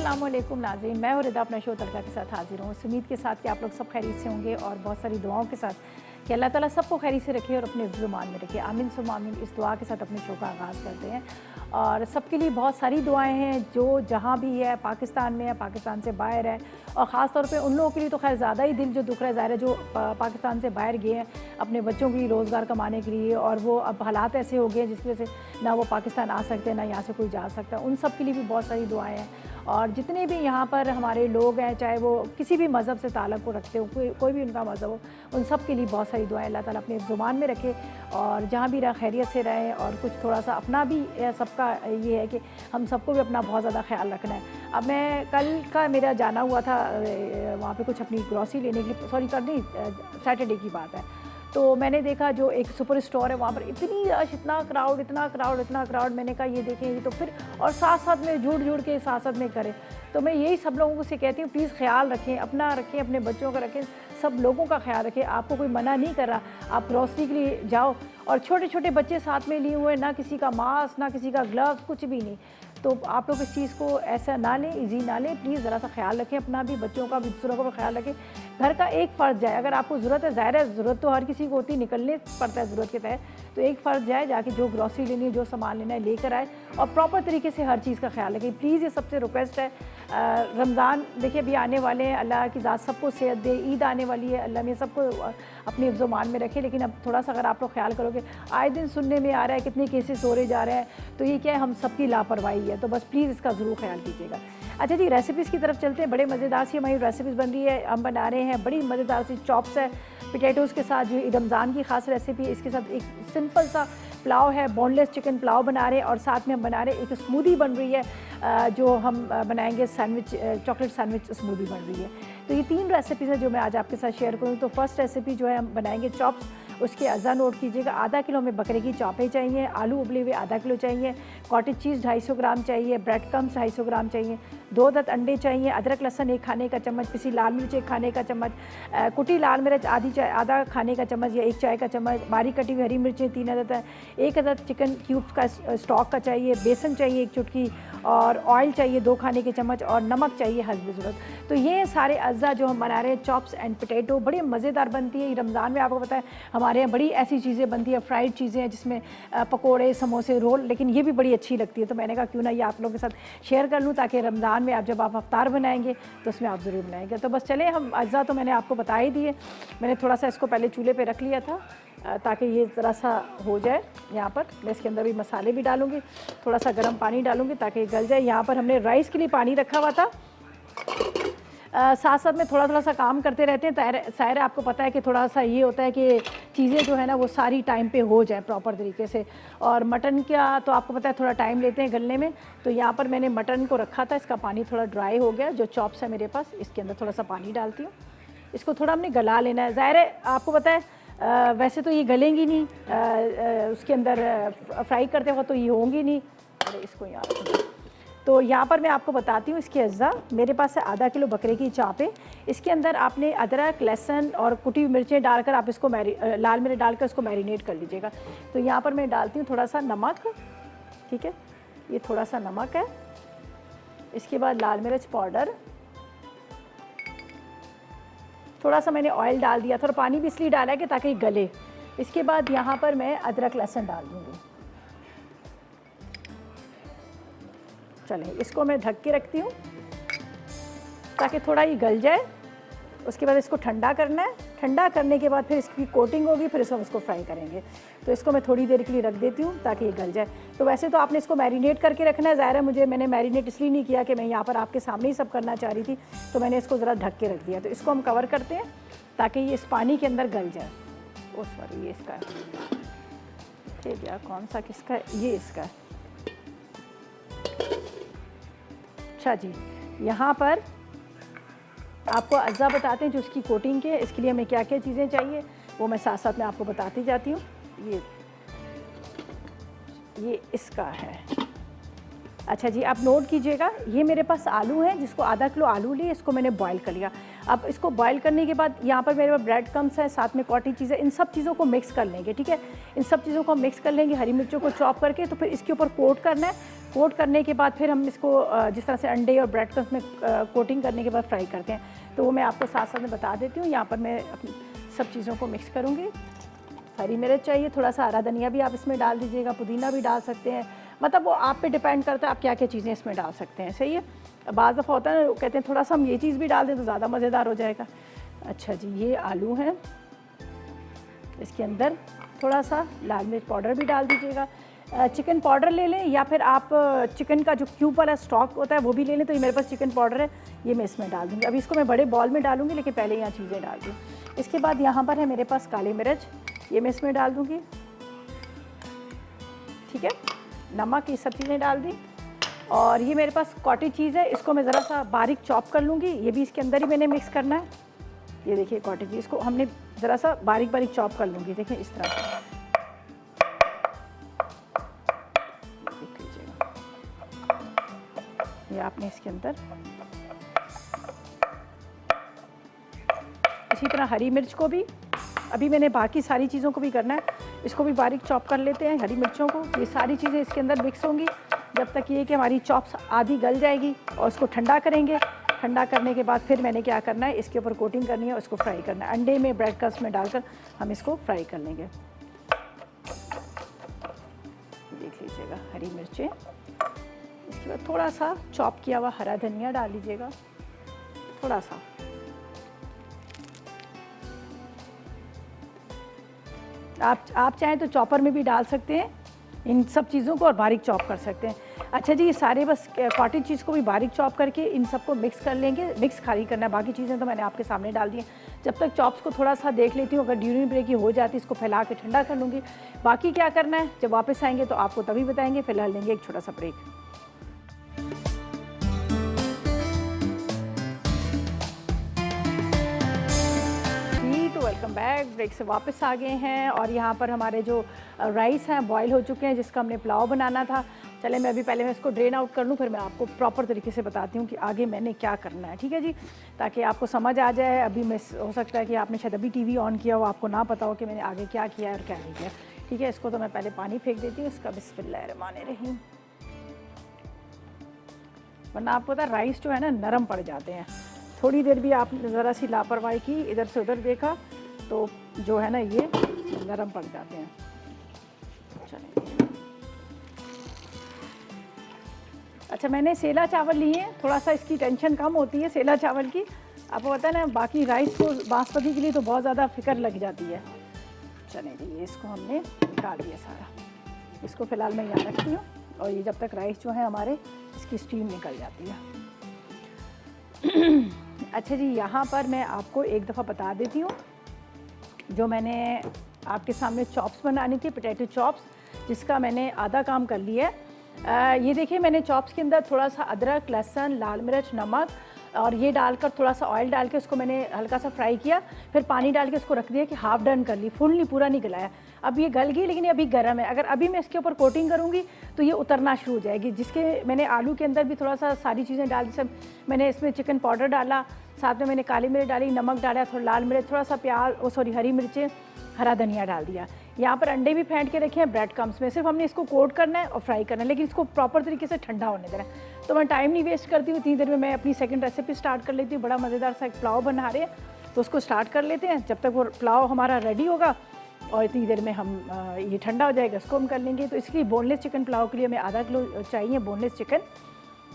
अस्सलाम वालेकुम नाज़रीन, मैं हूँ रिदा अपना शो तड़का के साथ हाजिर हूँ। इस उम्मीद के साथ कि आप लोग सब खैरियत से होंगे और बहुत सारी दुआओं के साथ कि अल्लाह ताला सबको खैरियत से रखे और अपने ज़ुबान में रखे। आमीन सुम्मा आमीन। इस दुआ के साथ अपने शो का आगाज़ करते हैं और सबके लिए बहुत सारी दुआएं हैं जो जहाँ भी है, पाकिस्तान में है, पाकिस्तान से बाहर है और ख़ास तौर पे उन लोगों के लिए तो खैर ज़्यादा ही दिल जो दुख रहा है, ज़ाहिर है जो पाकिस्तान से बाहर गए हैं अपने बच्चों के लिए रोज़गार कमाने के लिए और वो अब हालात ऐसे हो गए हैं जिसकी वजह से ना वो पाकिस्तान आ सकते हैं ना यहाँ से कोई जा सकता है। उन सब के लिए भी बहुत सारी दुआएँ हैं और जितने भी यहाँ पर हमारे लोग हैं, चाहे वो किसी भी मज़हब से ताल्लुक़ को रखते हो, कोई भी उनका मज़हब हो, उन सब के लिए बहुत सारी दुआएं अल्लाह ताला अपने ज़ुबान में रखे और जहाँ भी रह खैरियत से रहें। और कुछ थोड़ा सा अपना भी सबका ये है कि हम सबको भी अपना बहुत ज़्यादा ख्याल रखना है। अब मैं कल का मेरा जाना हुआ था वहाँ पे कुछ अपनी ग्रॉसरी लेने के लिए, सॉरी कल नहीं, सैटरडे की बात है। तो मैंने देखा जो एक सुपर स्टोर है वहाँ पर इतनी रश, इतना क्राउड, मैंने कहा ये देखें ये तो फिर और साथ साथ में जुड़ के साथ में करें। तो मैं यही सब लोगों से कहती हूँ, प्लीज़ ख्याल रखें, अपना रखें, अपने बच्चों का रखें, सब लोगों का ख्याल रखें। आपको कोई मना नहीं कर रहा, आप ग्रॉसरी के लिए जाओ और छोटे छोटे बच्चे साथ में लिए हुए, ना किसी का मास्क ना किसी का ग्लव्स, कुछ भी नहीं। तो आप लोग इस चीज़ को ऐसा ना लें, ईजी ना लें, प्लीज़ ज़रा सा ख्याल रखें, अपना भी बच्चों का भी दूसरों का भी ख्याल रखें। घर का एक फ़र्ज़ जाए, अगर आपको ज़रूरत है, ज़ाहिर है ज़रूरत तो हर किसी को होती है, निकलने पड़ता है ज़रूरत के तहत, तो एक फ़र्ज़ जाए जाके जो ग्रॉसरी लेनी है, जो सामान लेना है लेकर आए और प्रॉपर तरीके से हर चीज़ का ख्याल रखें। प्लीज़ ये सबसे रिक्वेस्ट है। रमज़ान देखिए अभी आने वाले हैं, अल्लाह की ज़ात सबको सेहत दे, ईद आने वाली है, अल्लाह में सबको अपने ज़ुबान में रखे। लेकिन अब थोड़ा सा अगर आप लोग ख्याल करोगे, आए दिन सुनने में आ रहा है कितने केसेस हो रहे जा रहे हैं, तो ये क्या है, हम सबकी लापरवाही है। तो बस प्लीज़ इसका ज़रूर ख्याल कीजिएगा। अच्छा जी, रेसिपीज़ की तरफ चलते हैं। बड़े मज़ेदार सी हमारी रेसिपीज़ बन रही है, हम बना रहे हैं बड़ी मज़ेदार सी चॉप्स है पोटैटोज़ के साथ, जो रमज़ान की ख़ास रेसिपी है। इसके साथ एक सिंपल सा पुलाव है, बोनलेस चिकन पुलाव बना रहे हैं और साथ में हम बना रहे हैं एक स्मूदी बन रही है जो हम बनाएंगे सैंडविच, चॉकलेट सैंडविच स्मूदी बन रही है। तो ये 3 रेसिपीज़ है जो मैं आज आपके साथ शेयर करूँ। तो फर्स्ट रेसिपी जो है हम बनाएंगे चॉप्स, उसके अज़ा नोट कीजिएगा। आधा किलो में बकरे की चॉपें चाहिए, आलू उबले हुए आधा किलो चाहिए, कॉटेज चीज़ 250 ग्राम चाहिए, ब्रेड क्रम्स 250 ग्राम चाहिए, 2 दत अंडे चाहिए, अदरक लहसुन 1 खाने का चम्मच, पिसी लाल मिर्च 1 खाने का चम्मच, कुटी लाल मिर्च आधा खाने का चम्मच या 1 चाय का चम्मच, बारीक कटी हुई हरी मिर्चें 3 अदद है, 1 अदद चिकन क्यूब्स का स्टॉक का चाहिए, बेसन चाहिए 1 चुटकी और ऑयल चाहिए 2 खाने के चम्मच और नमक चाहिए हस्ब ज़रूरत। तो ये सारे अज़्ज़ा जो हम बना रहे हैं, चॉप्स एंड पोटैटो, बड़ी मज़ेदार बनती है। रमज़ान में आपको पता है हमारे यहाँ बड़ी ऐसी चीज़ें बनती है, फ्राइड चीज़ें हैं जिसमें पकोड़े, समोसे, रोल, लेकिन ये भी बड़ी अच्छी लगती है। तो मैंने कहा क्यों ना ये आप लोगों के साथ शेयर कर लूँ, ताकि रमज़ान में आप जब आप अफ्तार बनाएंगे तो उसमें आप ज़रूर बनाएंगे। तो बस चले, हम अज़्ज़ा तो मैंने आपको बता ही दिए। मैंने थोड़ा सा इसको पहले चूल्हे पे रख लिया था ताकि ये ज़रा सा हो जाए। यहाँ पर मैं इसके अंदर भी मसाले भी डालूँगी, थोड़ा सा गर्म पानी डालूँगी ताकि गल जाए। यहाँ पर हमने राइस के लिए पानी रखा हुआ था। साथ साथ में थोड़ा सा काम करते रहते हैं। शायद आपको पता है कि थोड़ा सा ये होता है कि चीज़ें जो है ना वो सारी टाइम पे हो जाए प्रॉपर तरीके से। और मटन का तो आपको पता है थोड़ा टाइम लेते हैं गलने में। तो यहाँ पर मैंने मटन को रखा था, इसका पानी थोड़ा ड्राई हो गया। जो चॉप्स है मेरे पास, इसके अंदर थोड़ा सा पानी डालती हूँ। इसको थोड़ा हमने गला लेना है। ज़ाहिर है आपको पता है वैसे तो ये गलेंगी नहीं, उसके अंदर फ्राई करते वक्त तो ये होंगी नहीं। अरे इसको यहाँ रखूँगी। तो यहाँ पर मैं आपको बताती हूँ इसके अज़्ज़ा। मेरे पास है आधा किलो बकरे की चापें। इसके अंदर आपने अदरक, लहसुन और कुटी हुई मिर्चें डालकर आप इसको लाल मिर्च डालकर इसको मैरिनेट कर लीजिएगा। तो यहाँ पर मैं डालती हूँ थोड़ा सा नमक, ठीक है, ये थोड़ा सा नमक है। इसके बाद लाल मिर्च पाउडर, थोड़ा सा मैंने ऑयल डाल दिया, थोड़ा पानी भी इसलिए डाला है कि ताकि गले। इसके बाद यहाँ पर मैं अदरक लहसुन डाल दूँगी। चलें, इसको मैं ढक के रखती हूँ ताकि थोड़ा ये गल जाए। उसके बाद इसको ठंडा करना है। ठंडा करने के बाद फिर इसकी कोटिंग होगी, फिर इसको फ्राई करेंगे। तो इसको मैं थोड़ी देर के लिए रख देती हूँ ताकि ये गल जाए। तो वैसे तो आपने इसको मैरिनेट करके रखना है। ज़ाहिर है मैंने मैरिनेट इसलिए नहीं किया कि मैं यहाँ पर आपके सामने ही सब करना चाह रही थी, तो मैंने इसको ज़रा ढक के रख दिया। तो इसको हम कवर करते हैं ताकि ये इस पानी के अंदर गल जाए। ओ सॉरी, ये इसका है, ठीक है, कौन सा किसका है, ये इसका है। अच्छा जी, यहाँ पर आपको अज़्ज़ा बताते हैं जो उसकी कोटिंग के, इसके लिए हमें क्या क्या चीज़ें चाहिए वो मैं साथ साथ में आपको बताती जाती हूँ। ये इसका है। अच्छा जी, आप नोट कीजिएगा, ये मेरे पास आलू है, जिसको आधा किलो आलू लिए, इसको मैंने बॉईल कर लिया। अब इसको बॉईल करने के बाद यहाँ पर मेरे पास ब्रेड क्रम्स है, साथ में कॉटेज चीज़ है, इन सब चीज़ों को मिक्स कर लेंगे, ठीक है। इन सब चीज़ों को मिक्स कर लेंगे, हरी मिर्चों को चॉप करके, तो फिर इसके ऊपर कोट करना है। कोट करने के बाद फिर हम इसको जिस तरह से अंडे और ब्रेड क्रम्स में कोटिंग करने के बाद फ्राई करते हैं, तो वो मैं आपको साथ साथ में बता देती हूँ। यहाँ पर मैं अपनी सब चीज़ों को मिक्स करूँगी। हरी मिर्च चाहिए, थोड़ा सा हरा धनिया भी आप इसमें डाल दीजिएगा, पुदीना भी डाल सकते हैं, मतलब वो आप पे डिपेंड करता है आप क्या क्या चीज़ें इसमें डाल सकते हैं। सही है, बाज़ दफ़ा होता है ना, कहते हैं थोड़ा सा हम ये चीज़ भी डाल दें तो ज़्यादा मज़ेदार हो जाएगा। अच्छा जी, ये आलू हैं, इसके अंदर थोड़ा सा लाल मिर्च पाउडर भी डाल दीजिएगा। चिकन पाउडर ले लें या फिर आप चिकन का जो क्यूब वाला स्टॉक होता है वो भी ले लें। तो ये मेरे पास चिकन पाउडर है, ये मैं इसमें डाल दूँगी। अभी इसको मैं बड़े बॉल में डालूँगी, लेकिन पहले यहाँ चीज़ें डाल दूँ। इसके बाद यहाँ पर है मेरे पास काली मिर्च, ये मैं इसमें डाल दूँगी। ठीक है, नमक, ये सब चीज़ें डाल दी। और ये मेरे पास कॉटेज चीज़ है, इसको मैं ज़रा सा बारीक चॉप कर लूँगी। ये भी इसके अंदर ही मैंने मिक्स करना है। ये देखिए कॉटेज चीज़, इसको हमने ज़रा सा बारीक बारीक चॉप कर लूँगी। देखिए इस तरह से, देख लीजिएगा। ये आपने इसके अंदर इसी तरह हरी मिर्च को भी, अभी मैंने बाकी सारी चीज़ों को भी करना है, इसको भी बारीक चॉप कर लेते हैं। हरी मिर्चों को, ये सारी चीज़ें इसके अंदर मिक्स होंगी जब तक ये कि हमारी चॉप्स आधी गल जाएगी। और इसको ठंडा करेंगे। ठंडा करने के बाद फिर मैंने क्या करना है, इसके ऊपर कोटिंग करनी है और इसको फ्राई करना है। अंडे में, ब्रेड क्रम्स में डालकर हम इसको फ्राई कर लेंगे। देख लीजिएगा हरी मिर्चें, इसके बाद थोड़ा सा चॉप किया हुआ हरा धनिया डाल लीजिएगा, थोड़ा सा। आप चाहें तो चॉपर में भी डाल सकते हैं इन सब चीज़ों को और बारीक चॉप कर सकते हैं। अच्छा जी, ये सारे बस कॉटेज चीज़ को भी बारीक चॉप करके इन सबको मिक्स कर लेंगे। मिक्स खाली करना है, बाकी चीज़ें तो मैंने आपके सामने डाल दी हैं। जब तक चॉप्स को थोड़ा सा देख लेती हूँ, अगर ड्यूरिंग ब्रेक की हो जाती है, इसको फैला के ठंडा कर लूँगी। बाकी क्या करना है जब वापस आएंगे तो आपको तभी बताएंगे। फ़िलहाल लेंगे एक छोटा सा ब्रेक। Welcome back. ब्रेक से वापस आ गए हैं और यहाँ पर हमारे जो राइस हैं बॉईल हो चुके हैं, जिसका हमने पुलाव बनाना था। चले मैं अभी पहले मैं इसको ड्रेन आउट कर लूँ, फिर मैं आपको प्रॉपर तरीके से बताती हूँ कि आगे मैंने क्या करना है। ठीक है जी, ताकि आपको समझ आ जाए। अभी मैं, हो सकता है कि आपने शायद अभी टीवी ऑन किया हो, आपको ना पता हो कि मैंने आगे क्या किया है और क्या नहीं किया। ठीक है, इसको तो मैं पहले पानी फेंक देती हूँ इसका, बिस्मिल्लाहिर्रहमानिर्रहीम। वरना आपको पता राइस जो है ना नरम पड़ जाते हैं। थोड़ी देर भी आपने ज़रा सी लापरवाही की, इधर से उधर देखा, तो जो है ना ये नरम पड़ जाते हैं। चलिए, अच्छा मैंने सेला चावल लिए हैं, थोड़ा सा इसकी टेंशन कम होती है सेला चावल की। आपको पता है ना, बाकी राइस को बासमती के लिए तो बहुत ज़्यादा फिक्र लग जाती है। चलिए जी, ये इसको हमने निकाल दिया सारा। इसको फ़िलहाल मैं यहाँ रखती हूँ और ये जब तक राइस जो है हमारे, इसकी स्टीम निकल जाती है। अच्छा जी, यहाँ पर मैं आपको एक दफ़ा बता देती हूँ, जो मैंने आपके सामने चॉप्स बनानी थी, पोटैटो चॉप्स, जिसका मैंने आधा काम कर लिया है। ये देखिए, मैंने चॉप्स के अंदर थोड़ा सा अदरक, लहसुन, लाल मिर्च, नमक और ये डालकर थोड़ा सा ऑयल डाल के उसको मैंने हल्का सा फ्राई किया। फिर पानी डाल के उसको रख दिया कि हाफ़ डन कर ली, फुल नहीं, पूरा नहीं गलाया। अब ये गल गई, लेकिन ये अभी गर्म है। अगर अभी मैं इसके ऊपर कोटिंग करूँगी तो ये उतरना शुरू हो जाएगी। जिसके मैंने आलू के अंदर भी थोड़ा सा सारी चीज़ें डाल दी। सब मैंने इसमें चिकन पाउडर डाला, साथ में मैंने काली मिर्च डाली, नमक डाला, थोड़ा लाल मिर्च, थोड़ा सा प्याज, हरी मिर्चें, हरा धनिया डाल दिया। यहाँ पर अंडे भी फेंट के रखे हैं ब्रेड क्रम्स में। सिर्फ हमने इसको कोट करना है और फ्राई करना है, लेकिन इसको प्रॉपर तरीके से ठंडा होने देना है। तो मैं टाइम नहीं वेस्ट करती हूँ, इतनी देर में मैं अपनी सेकंड रेसिपी स्टार्ट कर लेती हूँ। बड़ा मज़ेदार सा एक पुलाव बना रहे हैं, तो उसको स्टार्ट कर लेते हैं। जब तक वो पुलाव हमारा रेडी होगा और इतनी देर में हम ये ठंडा हो जाएगा, इसको हम कर लेंगे। तो इसके लिए बोनलेस चिकन पुलाव के लिए हमें आधा किलो चाहिए बोनलेस चिकन।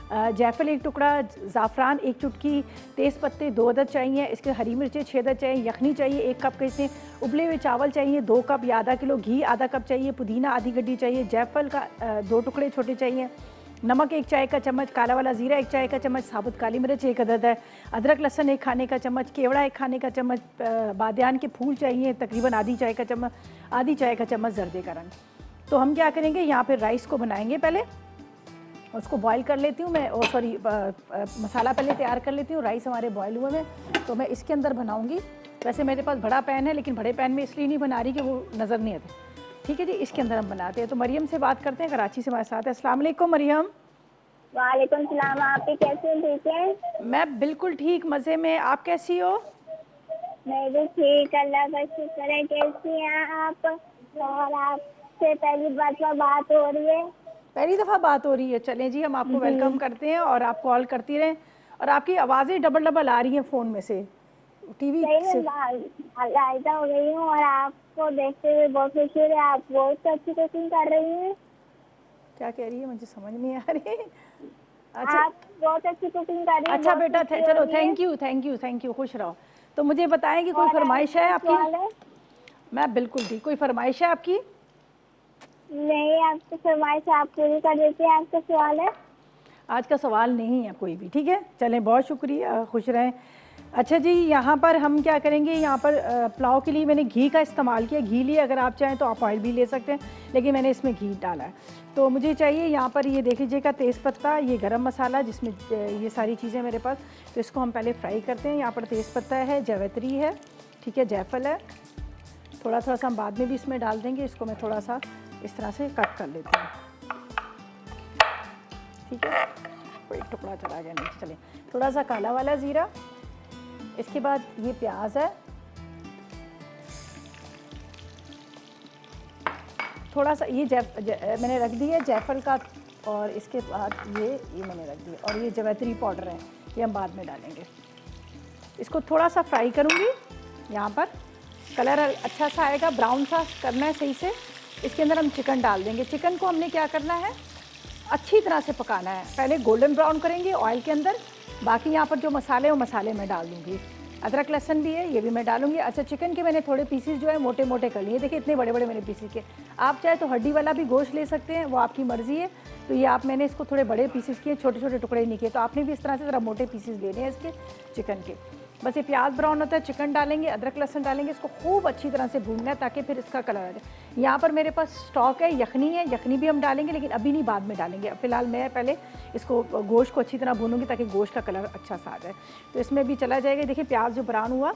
जायफल 1 टुकड़ा, ज़ाफ़रान 1 चुटकी, तेज़ पत्ते 2 अदद चाहिए, इसके हरी मिर्चें 6 अदद चाहिए, यखनी चाहिए 1 कप के, इसमें उबले हुए चावल चाहिए 2 कप या आधा किलो, घी आधा कप चाहिए, पुदीना आधी गड्डी चाहिए, जायफल का 2 टुकड़े छोटे चाहिए, नमक 1 चाय का चम्मच, काला वाला ज़ीरा 1 चाय का चम्मच, साबुत काली मिर्च 1 अदद है, अदरक लहसुन 1 खाने का चम्मच, केवड़ा 1 खाने का चम्मच, बादियान के फूल चाहिए तकरीबन आधी चाय का चम्मच जर्दे का रंग। तो हम क्या करेंगे, यहाँ पर राइस को बनाएंगे। पहले उसको बॉईल कर लेती हूँ मैं, मसाला पहले तैयार कर लेती हूँ। राइस हमारे बॉईल हुए में, तो मैं इसके अंदर बनाऊँगी। वैसे मेरे पास बड़ा पैन है, लेकिन बड़े पैन में इसलिए नहीं बना रही कि वो नज़र नहीं आते। ठीक है जी, इसके अंदर हम बनाते हैं। तो मरियम से बात करते हैं, कराची से हमारे साथ है। अस्सलाम वालेकुम मरियम। वालेकुम सलाम। आप कैसे हैं? ठीक है, मैं बिल्कुल ठीक, मज़े में। आप कैसी हो? मैं भी ठीक, अल्लाह का शुक्र है। कैसी हैं आप? और आपसे पहली बार बात हो रही है। पहली दफ़ा बात हो रही है। चलें जी, हम आपको वेलकम करते हैं और आप कॉल करती रहें। और आपकी आवाज़ें डबल डबल आ रही हैं फ़ोन में से, टीवी सही से। में लाइजा हो गई हूँ और आपको देखते हुए बहुत खुशी है। आप बहुत अच्छी कुकिंग कर रही हैं। क्या कह रही है मुझे समझ नहीं आ रही। अच्छा आप बहुत अच्छी कुकिंग कर रही हैं, अच्छा बहुत बेटा, खुशी हो चलो, रही है। Thank you thank you thank you, खुश रहो। तो मुझे बताएं कि कोई और फरमाइश है आपका आपकी? सवाल है? मैं बिल्कुल ठीक। कोई फरमाइश है आपकी? नहीं, आपकी फरमाइश आप पूरी कर देती हैं। आपका सवाल है? आज का सवाल नहीं है कोई भी, ठीक है। चलें, बहुत शुक्रिया, खुश रहें। अच्छा जी, यहाँ पर हम क्या करेंगे, यहाँ पर पुलाव के लिए मैंने घी का इस्तेमाल किया। घी लिए, अगर आप चाहें तो आप ऑयल भी ले सकते हैं, लेकिन मैंने इसमें घी डाला है। तो मुझे चाहिए यहाँ पर, ये देख लीजिएगा, तेज़पत्ता, ये गरम मसाला, जिसमें ये सारी चीज़ें मेरे पास। तो इसको हम पहले फ्राई करते हैं। यहाँ पर तेज़पत्ता है, जावित्री है, ठीक है, जायफल है, थोड़ा थोड़ा सा हम बाद में भी इसमें डाल देंगे। इसको मैं थोड़ा सा इस तरह से कट कर लेती हूँ, ठीक है। कोई टुकड़ा चला गया नीचे, चलिए। थोड़ा सा काला वाला ज़ीरा, इसके बाद ये प्याज है, थोड़ा सा ये मैंने रख दिया जायफल का, और इसके बाद ये मैंने रख दिया, और ये जावित्री पाउडर है, ये हम बाद में डालेंगे। इसको थोड़ा सा फ्राई करूँगी। यहाँ पर कलर अच्छा सा आएगा, ब्राउन सा करना है सही से। इसके अंदर हम चिकन डाल देंगे। चिकन को हमने क्या करना है, अच्छी तरह से पकाना है। पहले गोल्डन ब्राउन करेंगे ऑयल के अंदर। बाकी यहाँ पर जो मसाले, वो मसाले मैं डाल दूँगी। अदरक लहसुन भी है, ये भी मैं डालूंगी। अच्छा, चिकन के मैंने थोड़े पीसीस जो है मोटे मोटे कर लिए। देखिए, इतने बड़े बड़े मैंने पीसीस के। आप चाहे तो हड्डी वाला भी गोश्त ले सकते हैं, वो आपकी मर्ज़ी है। तो ये मैंने इसको थोड़े बड़े पीसीस किए, छोटे छोटे टुकड़े नहीं किए। तो आपने भी इस तरह से ज़रा मोटे पीसीस लेने हैं इसके चिकन के। बस ये प्याज ब्राउन होता है, चिकन डालेंगे, अदरक लहसुन डालेंगे, इसको खूब अच्छी तरह से भूनना है ताकि फिर इसका कलर आ जाए। यहाँ पर मेरे पास स्टॉक है, यखनी है, यखनी भी हम डालेंगे, लेकिन अभी नहीं, बाद में डालेंगे। फ़िलहाल मैं पहले इसको गोश्त को अच्छी तरह भूनूंगी ताकि गोश्त का कलर अच्छा सा आ जाए। तो इसमें भी चला जाएगा। देखिए, प्याज जो ब्राउन हुआ,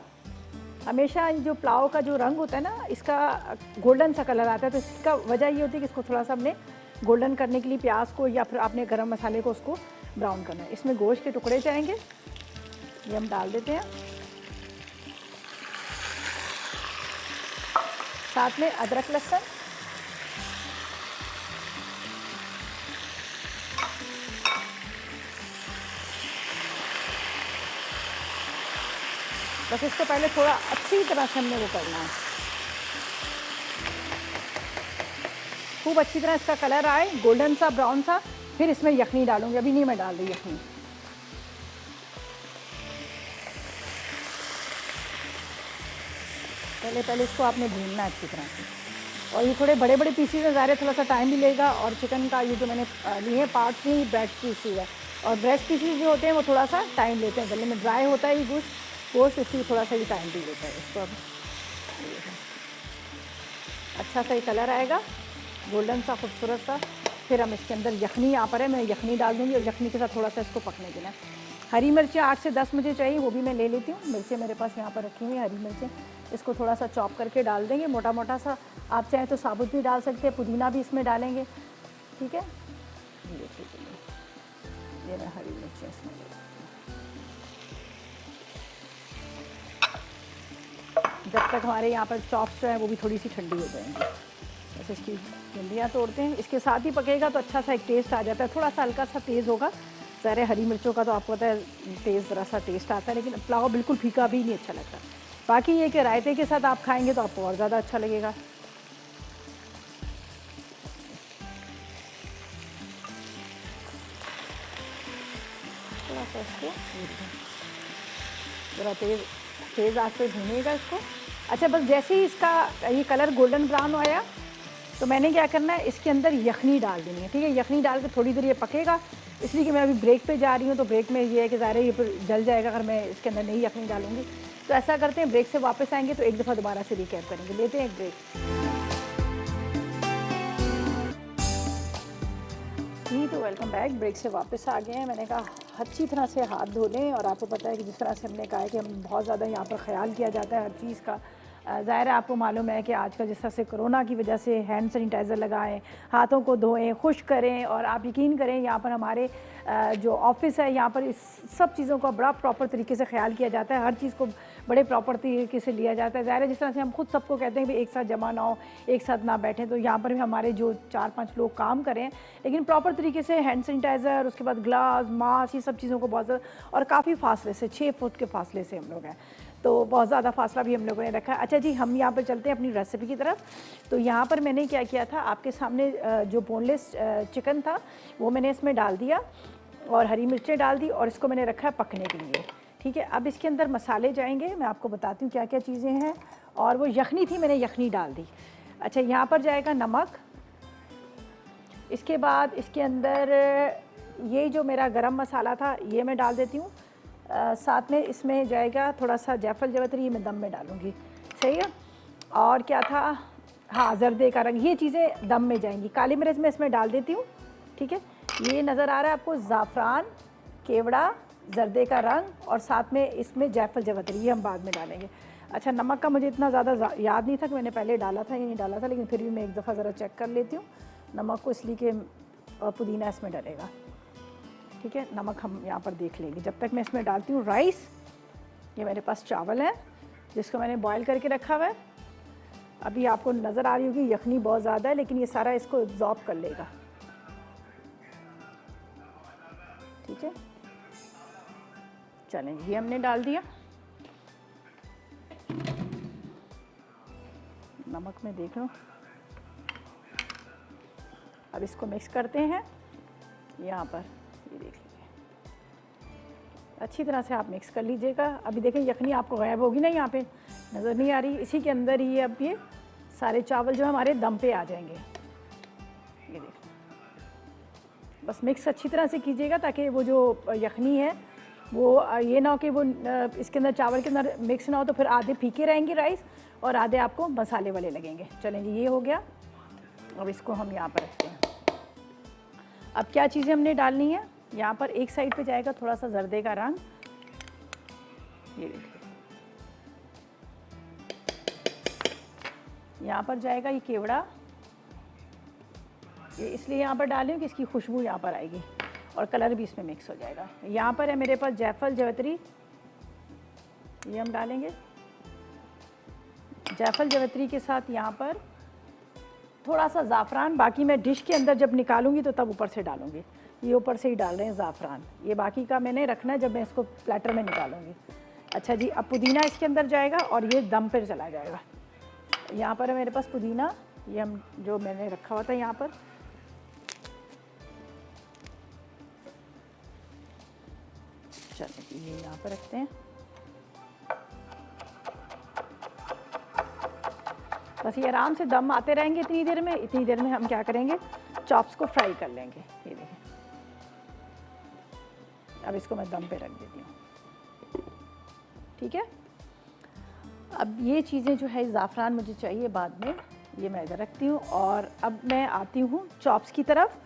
हमेशा जो पुलाव का जो रंग होता है ना, इसका गोल्डन सा कलर आता है। तो इसका वजह ये होती है कि इसको थोड़ा सा हमने गोल्डन करने के लिए प्याज को, या फिर आपने गरम मसाले को, उसको ब्राउन करना है। इसमें गोश्त के टुकड़े जाएंगे, ये हम डाल देते हैं। साथ में अदरक लहसुन, बस इसको पहले थोड़ा अच्छी तरह से हमने वो करना है, खूब अच्छी तरह इसका कलर आए, गोल्डन सा, ब्राउन सा। फिर इसमें यखनी डालूंगी, अभी नहीं मैं डाल रही यखनी। पहले इसको आपने भूनना है अच्छी तरह से। और ये थोड़े बड़े बड़े पीसीज हैं, ज़ाहिर थोड़ा सा टाइम भी लेगा। और चिकन का ये जो मैंने लिए हैं पार्ट्स नहीं, ब्रेस्ट पीसीज है। और ब्रेस्ट पीसीज जो होते हैं वो थोड़ा सा टाइम लेते हैं गलने में, ड्राई होता है ये गोश्त, इसलिए थोड़ा सा भी टाइम भी लेता है। इसको अब अच्छा सा ये कलर आएगा, गोल्डन सा, खूबसूरत सा। फिर हम इसके अंदर यखनी, यहाँ पर है, मैं यखनी डाल दूँगी, और यखनी के साथ थोड़ा सा इसको पकने देना। हरी मिर्चें 8 से 10 मुझे चाहिए, वो भी मैं ले लेती हूँ। मिर्चें मेरे पास यहाँ पर रखी हुई हैं, हरी मिर्चें। इसको थोड़ा सा चॉप करके डाल देंगे, मोटा मोटा सा। आप चाहें तो साबुत भी डाल सकते हैं, पुदीना भी इसमें डालेंगे, ठीक है। ये मैं हरी मिर्चें इसमें ले, जब तक हमारे यहाँ पर चॉप्स जो हैं वो भी थोड़ी सी ठंडी हो जाएंगी। बस इसकी भिंडियाँ तोड़ते हैं, इसके साथ ही पकेगा तो अच्छा सा एक टेस्ट आ जाता है। थोड़ा सा हल्का सा तेज़ होगा, सारे हरी मिर्चों का तो आपको पता है तेज़ ज़रा सा टेस्ट आता है, लेकिन पुलाव बिल्कुल फीका भी नहीं अच्छा लगता। बाकी ये कि रायते के साथ आप खाएंगे तो आपको और ज़्यादा अच्छा लगेगा। थोड़ा सा इसको ज़रा तेज़ आंच पे भूनिएगा इसको। अच्छा, बस जैसे ही इसका ये कलर गोल्डन ब्राउन आया तो मैंने क्या करना है, इसके अंदर यखनी डाल देनी है, ठीक है। यखनी डाल के थोड़ी देर ये पकेगा, इसलिए कि मैं अभी ब्रेक पे जा रही हूँ। तो ब्रेक में ये है कि ज़ाहिर है ये फिर जल जाएगा अगर मैं इसके अंदर नहीं यखनी डालूंगी। तो ऐसा करते हैं, ब्रेक से वापस आएंगे तो एक दफ़ा दोबारा से रिकैप करेंगे। लेते हैं एक ब्रेक। जी, तो वेलकम बैक। ब्रेक से वापस आ गए हैं। मैंने कहा अच्छी तरह से हाथ धो लें। और आपको पता है कि जिस तरह से हमने कहा है कि हम बहुत ज़्यादा यहाँ पर ख्याल किया जाता है हर चीज़ का, ज़ाहिर है आपको मालूम है कि आजकल जिस तरह से कोरोना की वजह से हैंड सैनिटाइज़र लगाएं, हाथों को धोएं, खुश करें। और आप यकीन करें यहाँ पर हमारे जो ऑफिस है यहाँ पर इस सब चीज़ों का बड़ा प्रॉपर तरीके से ख्याल किया जाता है, हर चीज़ को बड़े प्रॉपर तरीके से लिया जाता है। ज़ाहिर है जिस तरह से हम खुद सबको कहते हैं कि एक साथ जमा ना हो, एक साथ ना बैठें, तो यहाँ पर भी हमारे जो 4-5 लोग काम करें लेकिन प्रॉपर तरीके से हैंड सैनिटाइज़र, उसके बाद ग्लास, मास्क, ये सब चीज़ों को बहुत ज़्यादा और काफ़ी फासले से 6 फुट के फासले से हम लोग हैं, तो बहुत ज़्यादा फासला भी हम लोगों ने रखा है। अच्छा जी, हम यहाँ पर चलते हैं अपनी रेसिपी की तरफ। तो यहाँ पर मैंने क्या किया था, आपके सामने जो बोनलेस चिकन था वो मैंने इसमें डाल दिया और हरी मिर्चें डाल दी और इसको मैंने रखा है पकने के लिए। ठीक है, अब इसके अंदर मसाले जाएंगे, मैं आपको बताती हूँ क्या क्या चीज़ें हैं। और वो यखनी थी, मैंने यखनी डाल दी। अच्छा, यहाँ पर जाएगा नमक, इसके बाद इसके अंदर ये जो मेरा गरम मसाला था ये मैं डाल देती हूँ। साथ में इसमें जाएगा थोड़ा सा जायफल जावित्री, मैं दम में डालूँगी, सही है। और क्या था, हाँ, जर्दे का रंग, ये चीज़ें दम में जाएंगी। काली मिर्च मैं इसमें डाल देती हूँ। ठीक है, ये नज़र आ रहा है आपको, ज़ाफ़रान, केवड़ा, जर्दे का रंग और साथ में इसमें जायफल जावित्री, ये हम बाद में डालेंगे। अच्छा, नमक का मुझे इतना ज़्यादा याद नहीं था कि मैंने पहले डाला था या नहीं डाला था, लेकिन फिर भी मैं एक दफ़ा ज़रा चेक कर लेती हूँ नमक को, इसलिए कि पुदीना इसमें डलेगा। ठीक है, नमक हम यहाँ पर देख लेंगे। जब तक मैं इसमें डालती हूँ राइस, ये मेरे पास चावल है जिसको मैंने बॉईल करके रखा हुआ है। अभी आपको नज़र आ रही होगी यखनी बहुत ज़्यादा है, लेकिन ये सारा इसको एब्जॉर्ब कर लेगा। ठीक है, चलें, ये हमने डाल दिया। नमक में देख लो। अब इसको मिक्स करते हैं यहाँ पर, ये देख लीजिए, अच्छी तरह से आप मिक्स कर लीजिएगा। अभी देखें यखनी आपको गायब होगी ना, यहाँ पे नज़र नहीं आ रही, इसी के अंदर ही अब ये सारे चावल जो हमारे दम पे आ जाएंगे। ये देखें, बस मिक्स अच्छी तरह से कीजिएगा ताकि वो जो यखनी है वो ये ना हो कि वो इसके अंदर चावल के अंदर मिक्स ना हो, तो फिर आधे फीके रहेंगे राइस और आधे आपको मसाले वाले लगेंगे। चलें जी, ये हो गया। अब इसको हम यहाँ पर रखते हैं। अब क्या चीज़ें हमने डालनी है, यहाँ पर एक साइड पे जाएगा थोड़ा सा जर्दे का रंग, ये देखिए, यहाँ पर जाएगा ये केवड़ा, ये इसलिए यहाँ पर डालें कि इसकी खुशबू यहाँ पर आएगी और कलर भी इसमें मिक्स हो जाएगा। यहाँ पर है मेरे पास जायफल जावित्री, ये हम डालेंगे। जायफल जावित्री के साथ यहाँ पर थोड़ा सा ज़ाफ़रान, बाकी मैं डिश के अंदर जब निकालूंगी तो तब ऊपर से डालूंगी, ये ऊपर से ही डाल रहे हैं ज़ाफ़रान, ये बाकी का मैंने रखना है जब मैं इसको प्लेटर में निकालूंगी। अच्छा जी, अब पुदीना इसके अंदर जाएगा और ये दम पर चला जाएगा। यहाँ पर है मेरे पास पुदीना, ये हम जो मैंने रखा हुआ था यहाँ पर, चलिए ये यहाँ पर रखते हैं। बस ये आराम से दम आते रहेंगे इतनी देर में हम क्या करेंगे, चॉप्स को फ्राई कर लेंगे। ये देखिए, अब इसको मैं दम पे रख देती हूँ। ठीक है, अब ये चीज़ें जो है ज़ाफ़रान मुझे चाहिए बाद में, ये मैं इधर रखती हूँ। और अब मैं आती हूँ चॉप्स की तरफ,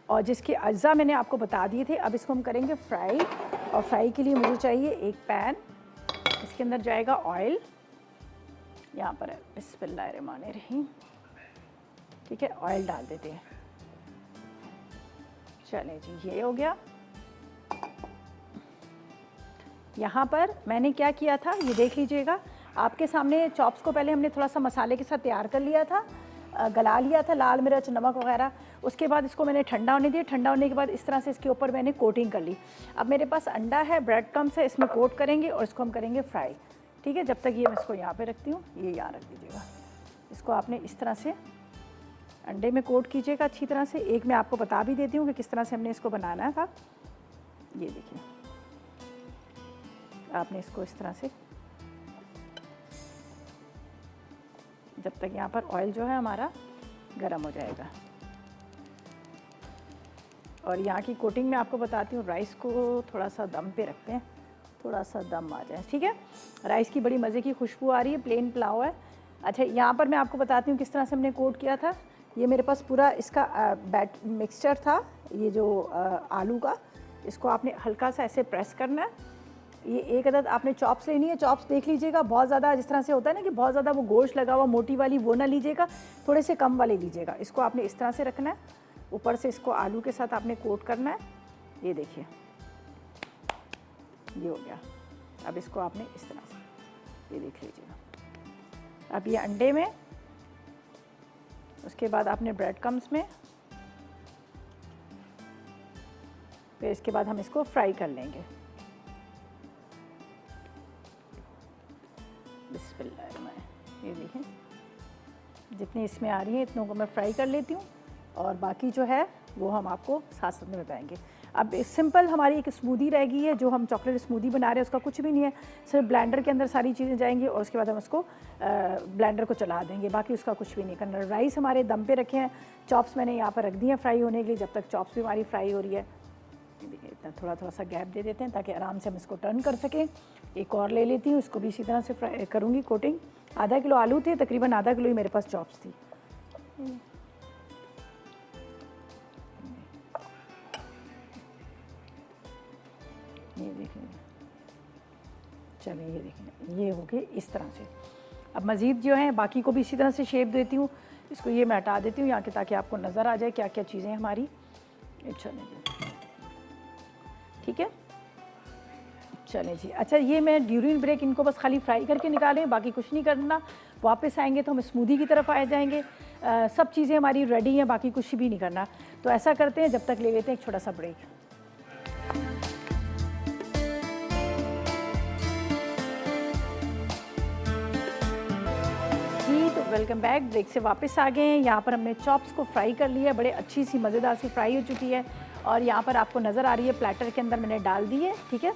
और जिसके अज्जा मैंने आपको बता दिए थे। अब इसको हम करेंगे फ्राई, और फ्राई के लिए मुझे चाहिए एक पैन, इसके अंदर जाएगा ऑयल, यहाँ पर है, बिस्मिल्लाहिर्रहमानिर्रहीम। ठीक है, ऑयल डाल देते हैं। चलें जी, ये हो गया। यहाँ पर मैंने क्या किया था ये देख लीजिएगा, आपके सामने चॉप्स को पहले हमने थोड़ा सा मसाले के साथ तैयार कर लिया था, गला लिया था, लाल मिर्च, नमक वगैरह। उसके बाद इसको मैंने ठंडा होने दिया, ठंडा होने के बाद इस तरह से इसके ऊपर मैंने कोटिंग कर ली। अब मेरे पास अंडा है, ब्रेड क्रम्स है, इसमें कोट करेंगे और इसको हम करेंगे फ्राई। ठीक है, जब तक ये मैं इसको यहाँ पे रखती हूँ, ये यहाँ रख दीजिएगा। इसको आपने इस तरह से अंडे में कोट कीजिएगा अच्छी तरह से। एक मैं आपको बता भी देती हूँ कि किस तरह से हमने इसको बनाना था। ये देखिए, आपने इसको इस तरह से, जब तक यहाँ पर ऑयल जो है हमारा गर्म हो जाएगा। और यहाँ की कोटिंग में आपको बताती हूँ, राइस को थोड़ा सा दम पे रखते हैं, थोड़ा सा दम आ जाए। ठीक है, राइस की बड़ी मज़े की खुशबू आ रही है, प्लेन पुलाव है। अच्छा, यहाँ पर मैं आपको बताती हूँ किस तरह से हमने कोट किया था। ये मेरे पास पूरा इसका बैट मिक्सचर था, ये जो आलू का, इसको आपने हल्का सा ऐसे प्रेस करना है ये एक अदद आपने चॉप्स लेनी है। चॉप्स देख लीजिएगा, बहुत ज़्यादा जिस तरह से होता है ना कि बहुत ज़्यादा वो गोश्त लगा हुआ मोटी वाली वो ना लीजिएगा, थोड़े से कम वाले लीजिएगा। इसको आपने इस तरह से रखना है, ऊपर से इसको आलू के साथ आपने कोट करना है। ये देखिए ये हो गया। अब इसको आपने इस तरह से ये देख लीजिएगा। अब ये अंडे में, उसके बाद आपने ब्रेड क्रम्स में, फिर इसके बाद हम इसको फ्राई कर लेंगे। बिस्मिल्लाह। ये देखें जितनी इसमें आ रही है इतनों को मैं फ्राई कर लेती हूँ और बाकी जो है वो हम आपको साथ साथ में बताएंगे। अब सिंपल हमारी एक स्मूदी रह गई है, जो हम चॉकलेट स्मूदी बना रहे हैं उसका कुछ भी नहीं है, सिर्फ ब्लेंडर के अंदर सारी चीज़ें जाएंगी और उसके बाद हम उसको ब्लेंडर को चला देंगे, बाकी उसका कुछ भी नहीं करना। राइस हमारे दम पे रखे हैं, चॉप्स मैंने यहाँ पर रख दी हैं फ्राई होने के लिए, जब तक चॉप्स भी हमारी फ्राई हो रही है। देखिए इतना थोड़ा थोड़ा सा गैप दे देते हैं ताकि आराम से हम इसको टर्न कर सकें। एक और ले लेती हूँ, इसको भी इसी तरह से फ्राई करूँगी कोटिंग। आधा किलो आलू थे, तकरीबन आधा किलो ही मेरे पास चॉप्स थी। ये देखिए, चलिए ये देखिए ये हो गए इस तरह से। अब मज़ीद जो है बाकी को भी इसी तरह से शेप देती हूँ। इसको ये मैं हटा देती हूँ यहाँ के, ताकि आपको नज़र आ जाए क्या क्या चीज़ें हमारी। चलें जी, ठीक है, चलें जी। अच्छा ये मैं ड्यूरिंग ब्रेक इनको बस खाली फ्राई करके निकालें, बाकी कुछ नहीं करना। वापस आएंगे तो हम स्मूदी की तरफ आ जाएंगे। सब चीज़ें हमारी रेडी हैं, बाकी कुछ भी नहीं करना। तो ऐसा करते हैं, जब तक ले लेते हैं एक छोटा सा ब्रेक। तो वेलकम बैक। ब्रेक से वापस आ गए हैं। यहाँ पर हमने चॉप्स को फ्राई कर लिया है, बड़े अच्छी सी मज़ेदार सी फ्राई हो चुकी है और यहाँ पर आपको नज़र आ रही है प्लेटर के अंदर मैंने डाल दी है, ठीक है।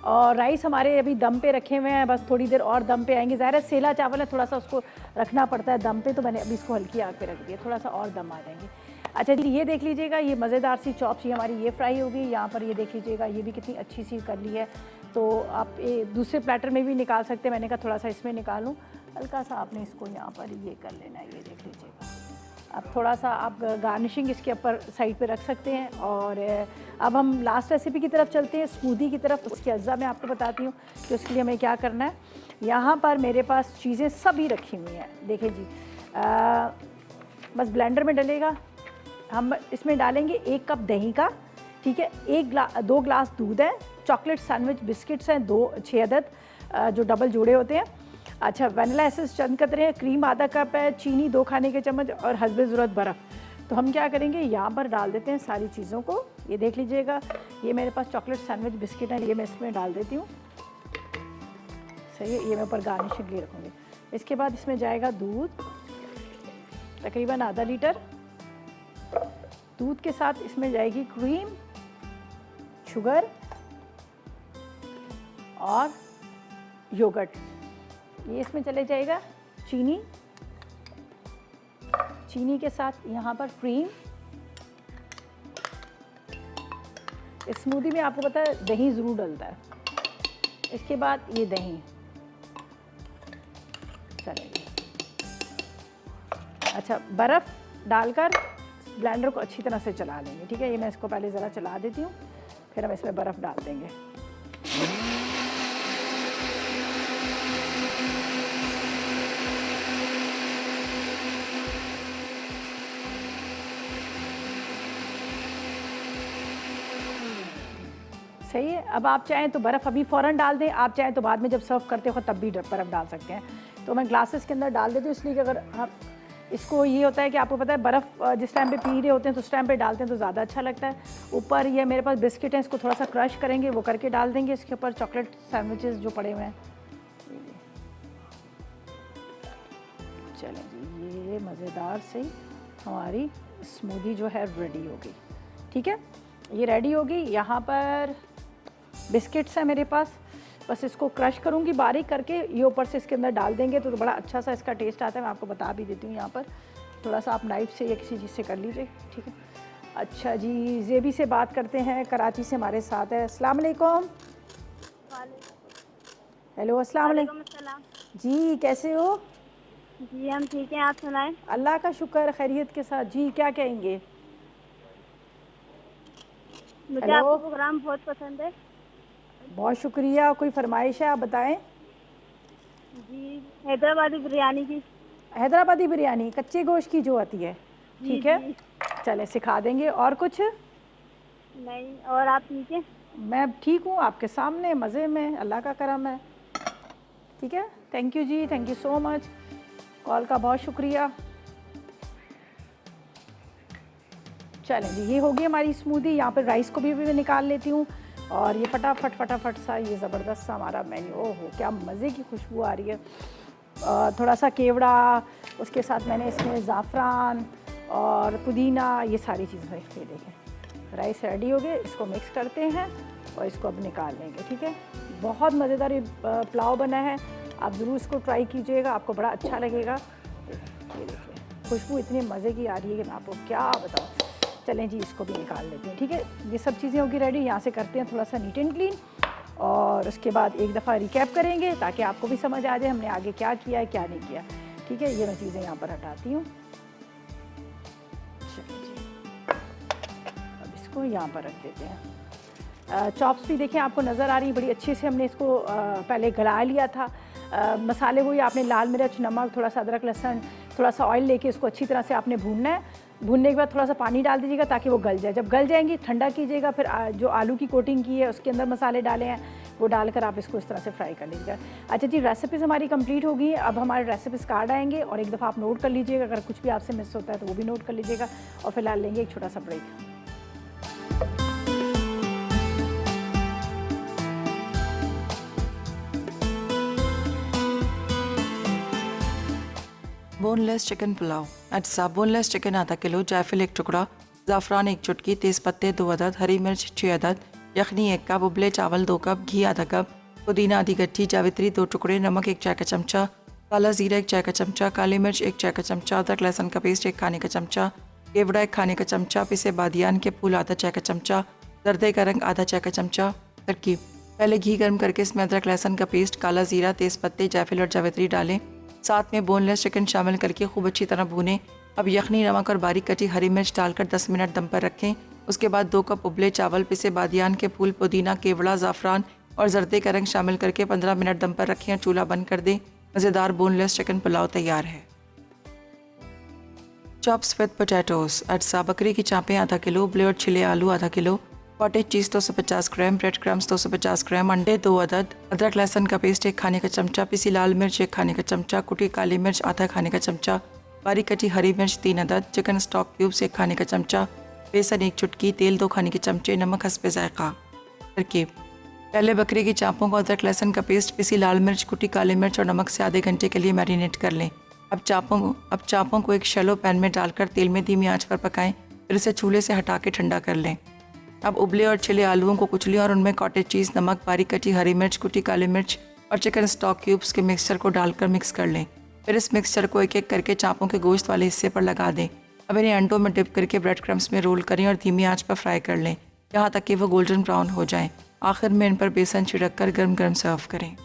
और राइस हमारे अभी दम पे रखे हुए हैं, बस थोड़ी देर और दम पे आएंगे। ज़ाहिर है सेला चावल है, थोड़ा सा उसको रखना पड़ता है दम पे, तो मैंने अभी इसको हल्की आग पे रख दिया, थोड़ा सा और दम आ जाएंगे। अच्छा जी ये देख लीजिएगा, ये मज़ेदार सी चॉप्स ये हमारी ये फ्राई हो गई। यहाँ पर ये देख लीजिएगा, ये भी कितनी अच्छी सी कर ली है। तो आप दूसरे प्लेटर में भी निकाल सकते हैं, मैंने कहा थोड़ा सा इसमें निकालूं। हल्का सा आपने इसको यहाँ पर ये कर लेना है, ये देख लीजिएगा। अब थोड़ा सा आप गार्निशिंग इसके ऊपर साइड पे रख सकते हैं। और अब हम लास्ट रेसिपी की तरफ चलते हैं, स्मूदी की तरफ। उसके अज्जा मैं आपको बताती हूँ कि उसके लिए हमें क्या करना है। यहाँ पर मेरे पास चीज़ें सभी रखी हुई हैं, देखें जी। बस ब्लेंडर में डलेगा, हम इसमें डालेंगे 1 कप दही का, ठीक है। 2 ग्लास दूध है, चॉकलेट सैंडविच बिस्किट्स हैं 6 अदद, जो डबल जोड़े होते हैं। अच्छा वनीला एसेंस चंद कतरे हैं, क्रीम आधा कप है, चीनी 2 खाने के चम्मच और हस्बे ज़रूरत बर्फ़। तो हम क्या करेंगे, यहाँ पर डाल देते हैं सारी चीज़ों को। ये देख लीजिएगा, ये मेरे पास चॉकलेट सैंडविच बिस्किट है, ये मैं इसमें डाल देती हूँ। सही है, ये मैं ऊपर गार्निशिंग के लिए रखूँगी। इसके बाद इसमें जाएगा दूध, तकरीबन आधा लीटर। दूध के साथ इसमें जाएगी क्रीम, शुगर और योगर्ट। ये इसमें चले जाएगा चीनी, चीनी के साथ यहाँ पर क्रीम। इस स्मूदी में आपको पता है दही ज़रूर डलता है। इसके बाद ये दही चलेगी। अच्छा बर्फ़ डालकर ब्लेंडर को अच्छी तरह से चला लेंगे, ठीक है। ये मैं इसको पहले ज़रा चला देती हूँ, फिर हम इसमें बर्फ़ डाल देंगे। सही है। अब आप चाहें तो बर्फ़ अभी फ़ौरन डाल दें, आप चाहें तो बाद में जब सर्व करते हो तब भी बर्फ़ डाल सकते हैं। तो मैं ग्लासेस के अंदर डाल देती हूँ, इसलिए कि अगर आप इसको ये होता है कि आपको पता है बर्फ़ जिस टाइम पे पी रहे होते हैं तो उस टाइम पे डालते हैं तो ज़्यादा अच्छा लगता है। ऊपर ये मेरे पास बिस्किट हैं, इसको थोड़ा सा क्रश करेंगे, वो करके डाल देंगे इसके ऊपर। चॉकलेट सैंडविचेस जो पड़े हुए हैं, चलें जी, ये मज़ेदार से हमारी स्मूदी जो है रेडी हो गई, ठीक है। ये रेडी हो गई। यहाँ पर बिस्किट्स हैं मेरे पास, बस इसको क्रश करूँगी बारीक करके, ये ऊपर से इसके अंदर डाल देंगे तो बड़ा अच्छा सा इसका टेस्ट आता है। मैं आपको बता भी देती हूँ, यहाँ पर थोड़ा सा आप नाइफ़ से या किसी चीज़ से कर लीजिए, ठीक है। अच्छा जी ज़ेबी से बात करते हैं, कराची से हमारे साथ है। अस्सलाम वालेकुम। हेलो अस्सलाम वालेकुम जी, कैसे हो? जी हम ठीक हैं, आप सुनाएं। अल्लाह का शुक्र, खैरियत के साथ जी। क्या कहेंगे? मुझे आपका प्रोग्राम बहुत पसंद है। बहुत शुक्रिया। कोई फरमाइश है, आप बताएं। जी, हैदराबादी बिरयानी की। हैदराबादी बिरयानी कच्चे गोश्त की जो आती है, जी ठीक है, जी। चले सिखा देंगे। और कुछ? नहीं, और आप ठीक है? मैं ठीक हूँ, आपके सामने मज़े में, अल्लाह का करम है। ठीक है, thank you ji, thank you so much, call का बहुत शुक्रिया। चलें जी, ये होगी हमारी स्मूदी। यहाँ पर राइस को भी मैं निकाल लेती हूँ और ये फटाफट फटाफट सा ये ज़बरदस्त सा हमारा मेन्यू। ओहो, क्या मज़े की खुशबू आ रही है। थोड़ा सा केवड़ा, उसके साथ मैंने इसमें ज़ाफ़रान और पुदीना, ये सारी चीज़ें। ये देखें, राइस रेडी हो गए, इसको मिक्स करते हैं और इसको अब निकाल लेंगे। ठीक है, बहुत मज़ेदार ये पुलाव बना है, आप ज़रूर इसको ट्राई कीजिएगा, आपको बड़ा अच्छा लगेगा। ये देखिए, खुशबू इतनी मज़े की आ रही है कि मैं आपको क्या बताऊँ। चलें जी, इसको भी निकाल लेते हैं। ठीक है, ये सब चीज़ें होगी रेडी। यहाँ से करते हैं थोड़ा सा नीट एंड क्लीन और उसके बाद एक दफ़ा रिकैप करेंगे ताकि आपको भी समझ आ जाए हमने आगे क्या किया है, क्या नहीं किया। ठीक है, ये मैं चीज़ें यहाँ पर हटाती हूँ। चलिए जी, अब इसको यहाँ पर रख देते हैं। चॉप्स भी देखें, आपको नज़र आ रही, बड़ी अच्छे से हमने इसको पहले गला लिया था। मसाले वही आपने लाल मिर्च, नमक, थोड़ा सा अदरक लहसुन, थोड़ा सा ऑयल लेके इसको अच्छी तरह से आपने भूनना है। भूनने के बाद थोड़ा सा पानी डाल दीजिएगा ताकि वो गल जाए। जब गल जाएंगी ठंडा कीजिएगा, फिर जो आलू की कोटिंग की है उसके अंदर मसाले डाले हैं वो डालकर आप इसको इस तरह से फ्राई कर लीजिएगा। अच्छा जी, रेसिपीज़ हमारी कंप्लीट होगी। अब हमारे रेसिपीज़ कार्ड आएंगे और एक दफ़ा आप नोट कर लीजिएगा, अगर कुछ भी आपसे मिस होता है तो वो भी नोट कर लीजिएगा। और फिलहाल लेंगे एक छोटा सा ब्रेक। Boneless chicken pulao. अच्छा, बोनलेस चिकन आधा किलो, जायफल 1 टुकड़ा, ज़ाफ़रान 1 चुटकी, तेज़पत्ते 2 अदद, हरी मिर्च 6 अदद, यखनी 1 कप, उबले चावल 2 कप, घी आधा कप, पुदीना आधी गट्ठी, जावित्री 2 टुकड़े, नमक 1 चाय का चमचा, काला ज़ीरा 1 चाय का चमचा, काली मिर्च 1 चाय का चमचा, अदरक लहसुन का पेस्ट 1 खाने का चमचा, केवड़ा 1 खाने का चमचा, पिसे बादियान के फूल आधा चाय का चमचा, जर्दे का रंग आधा चाय का चमचा। तरकीब: पहले घी गर्म करके इसमें अदरक लहसुन का पेस्ट, काला ज़ीरा, तेज़पत्ते, जायफल और जावित्री डालें। साथ में बोनलेस चिकन शामिल करके खूब अच्छी तरह भूनें। अब यखनी, नमक और बारीक कटी हरी मिर्च डालकर 10 मिनट दम पर रखें। उसके बाद 2 कप उबले चावल, पिसे बादियान के फूल, पुदीना, केवड़ा, ज़ाफ़रान और जर्दे का रंग शामिल करके 15 मिनट दम पर रखें और चूल्हा बंद कर दें। मज़ेदार बोनलेस चिकन पुलाव तैयार है। Chops with potatoes. अज्जा: बकरी की चाँपें आधा किलो, उबले और छिले आलू आधा किलो, कॉटेज चीज़ 250 ग्राम, ब्रेड क्रम्स 250 ग्राम, अंडे 2 अदद, अदरक लहसुन का पेस्ट 1 खाने का चमचा, पिसी लाल मिर्च 1 खाने का चमचा, कुटी काली मिर्च आधा खाने का चमचा, बारीक कटी हरी मिर्च 3 अदद, चिकन स्टॉक क्यूब्स 1 खाने का चमचा, बेसन 1 चुटकी, तेल 2 खाने के चमचे, नमक हस्बे जायका। तरकीब: पहले बकरी की चाँपों को अदरक लहसुन का पेस्ट, पिसी लाल मिर्च, कुटी काली मिर्च और नमक से आधे घंटे के लिए मैरिनेट कर लें। अब चाँपों को एक शैलो पैन में डालकर तेल में धीमी आंच पर पकाएं, फिर इसे चूल्हे से हटा के ठंडा कर लें। अब उबले और छिले आलूओं को कुचलें और उनमें कॉटेज चीज़, नमक, बारीक कटी हरी मिर्च, कुटी काली मिर्च और चिकन स्टॉक क्यूब्स के मिक्सचर को डालकर मिक्स कर लें। फिर इस मिक्सचर को एक एक करके चाँपों के गोश्त वाले हिस्से पर लगा दें। अब इन्हें अंडों में डिप करके ब्रेड क्रम्स में रोल करें और धीमी आंच पर फ्राई कर लें यहाँ तक कि वो गोल्डन ब्राउन हो जाएं। आखिर में इन पर बेसन छिड़क कर गर्म गर्म सर्व करें।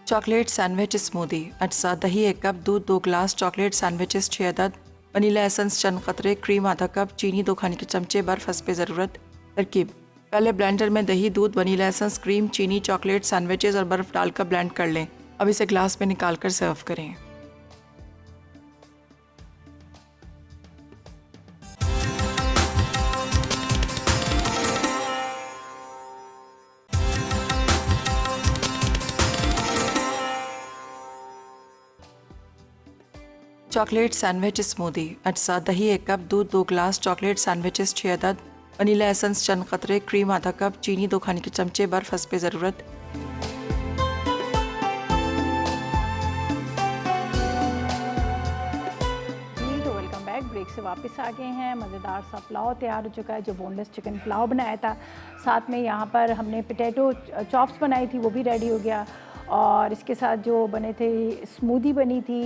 Chocolate sandwich smoothie. अज्जा: दही 1 कप, दूध 2 गिलास, चॉकलेट सैंडविचेस 6 अदद, वनीला एसेंस चंद कतरे, क्रीम आधा कप, चीनी 2 खाने के चमचे, बर्फ़ हस्बे ज़रूरत। तरकीब: पहले ब्लेंडर में दही, दूध, वनीला एसेंस, क्रीम, चीनी, चॉकलेट सैंडविचेस और बर्फ़ डालकर ब्लेंड कर लें। अब इसे ग्लास में निकाल कर सर्व करें। Chocolate sandwich smoothie. अज्जा: दही 1 कप, दूध 2 गिलास, चॉकलेट सैंडविचेस 6 अदद, वनीला एसेंस चंद कतरे, क्रीम आधा कप, चीनी 2 खाने के चमचे, बर्फ़ हस्बे ज़रूरत। जी तो वेलकम बैक, ब्रेक से वापस आ गए हैं। मज़ेदार सा पुलाव तैयार हो चुका है, जो बोनलेस चिकन पुलाव बनाया था। साथ में यहाँ पर हमने पोटैटो चॉप्स बनाई थी, वो भी रेडी हो गया। और इसके साथ जो बने थे स्मूदी बनी थी,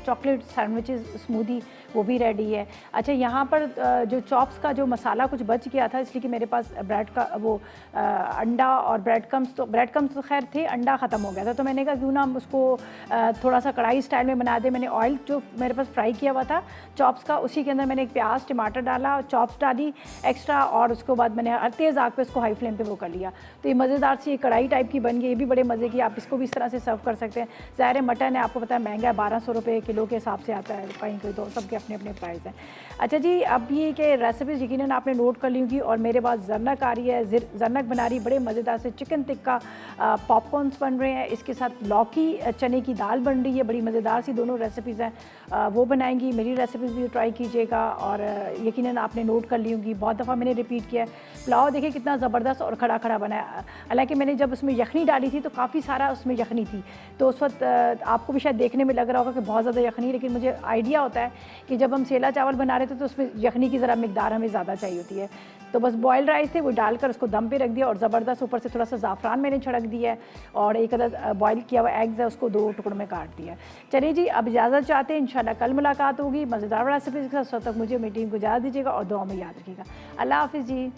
चॉकलेट सैंडविचेस स्मूदी, वो भी रेडी है। अच्छा, यहाँ पर जो चॉप्स का जो मसाला कुछ बच गया था, इसलिए कि मेरे पास ब्रेड का वो अंडा और ब्रेड क्रम्स तो खैर थे, अंडा ख़त्म हो गया था, तो मैंने कहा क्यों ना हम उसको थोड़ा सा कढ़ाई स्टाइल में बना दे। मैंने ऑयल जो मेरे पास फ्राई किया हुआ था चॉप्स का, उसी के अंदर मैंने एक प्याज टमाटर डाला, चॉप्स डाली एक्स्ट्रा, और उसके बाद मैंने तेज़ आग पे उसको हाई फ्लेम पे वो कर लिया। तो ये मज़ेदार सी कढ़ाई टाइप की बन गई, ये भी बड़े मज़े की। आप इसको भी इस तरह से सर्व कर सकते हैं। ज़ाहिर मटन है, आपको पता है महंगा है, 1200 रुपये किलो के हिसाब से आता है, कहीं कहीं तो सबके अपने अपने प्राइस हैं। अच्छा जी, अब ये कि रेसिपीज़ यकीनन आपने नोट कर ली होंगी, और मेरे पास जरनक आ रही है, जरनक बना रही, बड़े मज़ेदार से चिकन टिक्का पॉपकॉर्नस बन रहे हैं, इसके साथ लौकी चने की दाल बन रही है, बड़ी मज़ेदार सी दोनों रेसिपीज़ हैं, वो बनाएंगी। मेरी रेसिपीज़ भी ट्राई कीजिएगा, और यकीनन आपने नोट कर ली होंगी, बहुत दफ़ा मैंने रिपीट किया है। पुलाव देखिए कितना ज़बरदस्त और खड़ा खड़ा बना है। हालांकि मैंने जब उसमें यखनी डाली थी तो काफ़ी सारा उसमें यखनी थी, तो उस वक्त आपको भी शायद देखने में लग रहा होगा कि बहुत ज़्यादा यखनी, लेकिन मुझे आइडिया होता है कि जब हम सेला चावल बना रहे थे तो उसमें यखनी की ज़रा मिकदार हमें ज़्यादा चाहिए होती है। तो बस बॉयल राइस थे, वो डालकर उसको दम पे रख दिया, और ज़बरदस्त ऊपर से थोड़ा सा ज़ाफ़रान मैंने छिड़क दिया है, और एक अदर बॉयल किया हुआ एग्स है उसको 2 टुकड़ों में काट दिया। चलिए जी, अब इजाज़त चाहते हैं, इंशाल्लाह कल मुलाकात होगी मज़ेदार रेसिपीज़ के साथ। तब तक मुझे मेरी टीम को इजाज़त दीजिएगा, और दुआ में याद रखिएगा। अल्लाह हाफ़िज़ जी।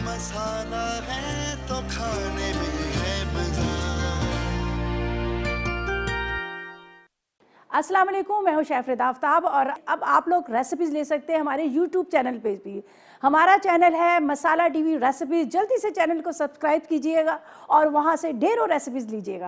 मसाला है तो खाने में है मजा। अस्सलाम वालेकुम, मैं हूं शेफ़ रिदा आफ्ताब, और अब आप लोग रेसिपीज़ ले सकते हैं हमारे यूट्यूब चैनल पे भी। हमारा चैनल है मसाला टीवी रेसिपीज़। जल्दी से चैनल को सब्सक्राइब कीजिएगा और वहां से ढेरों रेसिपीज़ लीजिएगा।